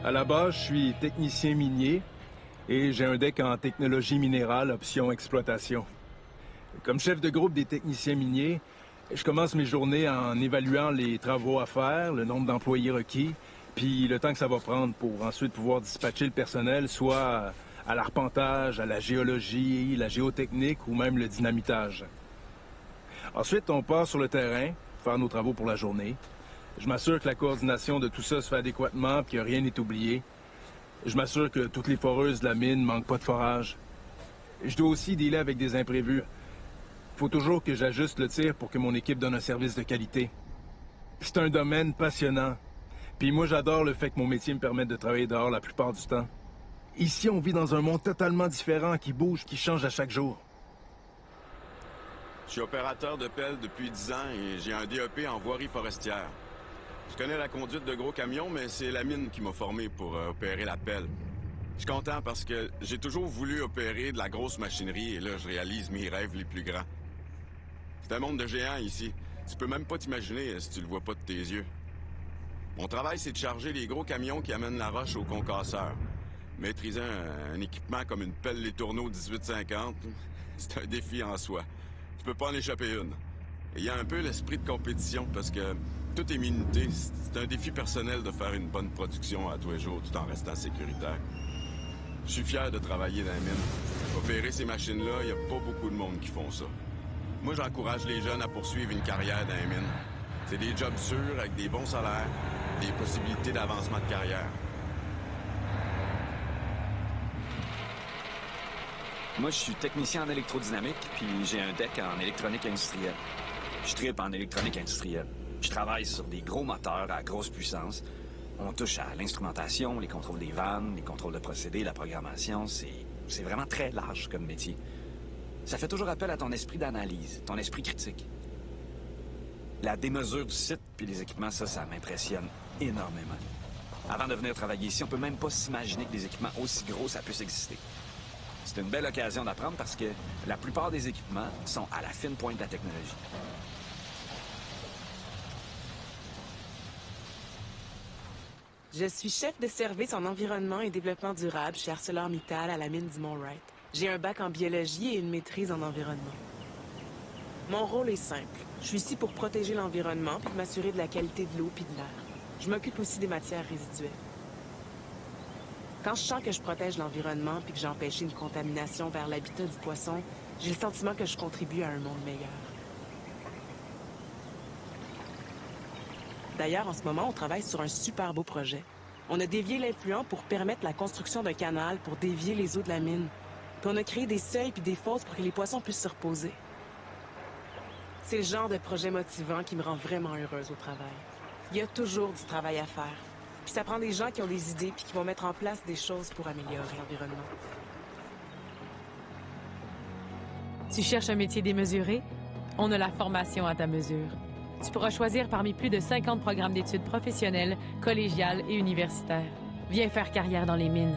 À la base, je suis technicien minier et j'ai un deck en technologie minérale, option exploitation. Comme chef de groupe des techniciens miniers, je commence mes journées en évaluant les travaux à faire, le nombre d'employés requis, puis le temps que ça va prendre pour ensuite pouvoir dispatcher le personnel, soit à l'arpentage, à la géologie, la géotechnique ou même le dynamitage. Ensuite, on part sur le terrain, faire nos travaux pour la journée. Je m'assure que la coordination de tout ça se fait adéquatement et que rien n'est oublié. Je m'assure que toutes les foreuses de la mine ne manquent pas de forage. Je dois aussi dealer avec des imprévus. Faut toujours que j'ajuste le tir pour que mon équipe donne un service de qualité. C'est un domaine passionnant. Puis moi, j'adore le fait que mon métier me permette de travailler dehors la plupart du temps. Ici, on vit dans un monde totalement différent, qui bouge, qui change à chaque jour. Je suis opérateur de pelle depuis 10 ans et j'ai un DEP en voirie forestière. Je connais la conduite de gros camions, mais c'est la mine qui m'a formé pour opérer la pelle. Je suis content parce que j'ai toujours voulu opérer de la grosse machinerie et là, je réalise mes rêves les plus grands. C'est un monde de géants ici. Tu peux même pas t'imaginer si tu le vois pas de tes yeux. Mon travail, c'est de charger les gros camions qui amènent la roche au concasseur. Maîtriser un équipement comme une pelle Les Tourneaux 1850, c'est un défi en soi. Tu peux pas en échapper une. Et il y a un peu l'esprit de compétition parce que tout est minuté. C'est un défi personnel de faire une bonne production à tous les jours tout en restant sécuritaire. Je suis fier de travailler dans la mine. Opérer ces machines-là, il n'y a pas beaucoup de monde qui font ça. Moi, j'encourage les jeunes à poursuivre une carrière dans la mine. C'est des jobs sûrs avec des bons salaires, des possibilités d'avancement de carrière. Moi, je suis technicien en électrodynamique, puis j'ai un deck en électronique industrielle. Je tripe en électronique industrielle. Je travaille sur des gros moteurs à grosse puissance. On touche à l'instrumentation, les contrôles des vannes, les contrôles de procédés, la programmation. C'est vraiment très large comme métier. Ça fait toujours appel à ton esprit d'analyse, ton esprit critique. La démesure du site puis les équipements, ça m'impressionne énormément. Avant de venir travailler ici, on peut même pas s'imaginer que des équipements aussi gros, ça puisse exister. C'est une belle occasion d'apprendre parce que la plupart des équipements sont à la fine pointe de la technologie. Je suis chef de service en environnement et développement durable chez ArcelorMittal à la mine du Mont-Wright. J'ai un bac en biologie et une maîtrise en environnement. Mon rôle est simple. Je suis ici pour protéger l'environnement puis m'assurer de la qualité de l'eau puis de l'air. Je m'occupe aussi des matières résiduelles. Quand je sens que je protège l'environnement puis que j'empêche une contamination vers l'habitat du poisson, j'ai le sentiment que je contribue à un monde meilleur. D'ailleurs, en ce moment, on travaille sur un super beau projet. On a dévié l'influent pour permettre la construction d'un canal pour dévier les eaux de la mine. Puis on a créé des seuils puis des fosses pour que les poissons puissent se reposer. C'est le genre de projet motivant qui me rend vraiment heureuse au travail. Il y a toujours du travail à faire. Puis ça prend des gens qui ont des idées puis qui vont mettre en place des choses pour améliorer l'environnement. Tu cherches un métier démesuré? On a la formation à ta mesure. Tu pourras choisir parmi plus de 50 programmes d'études professionnelles, collégiales et universitaires. Viens faire carrière dans les mines.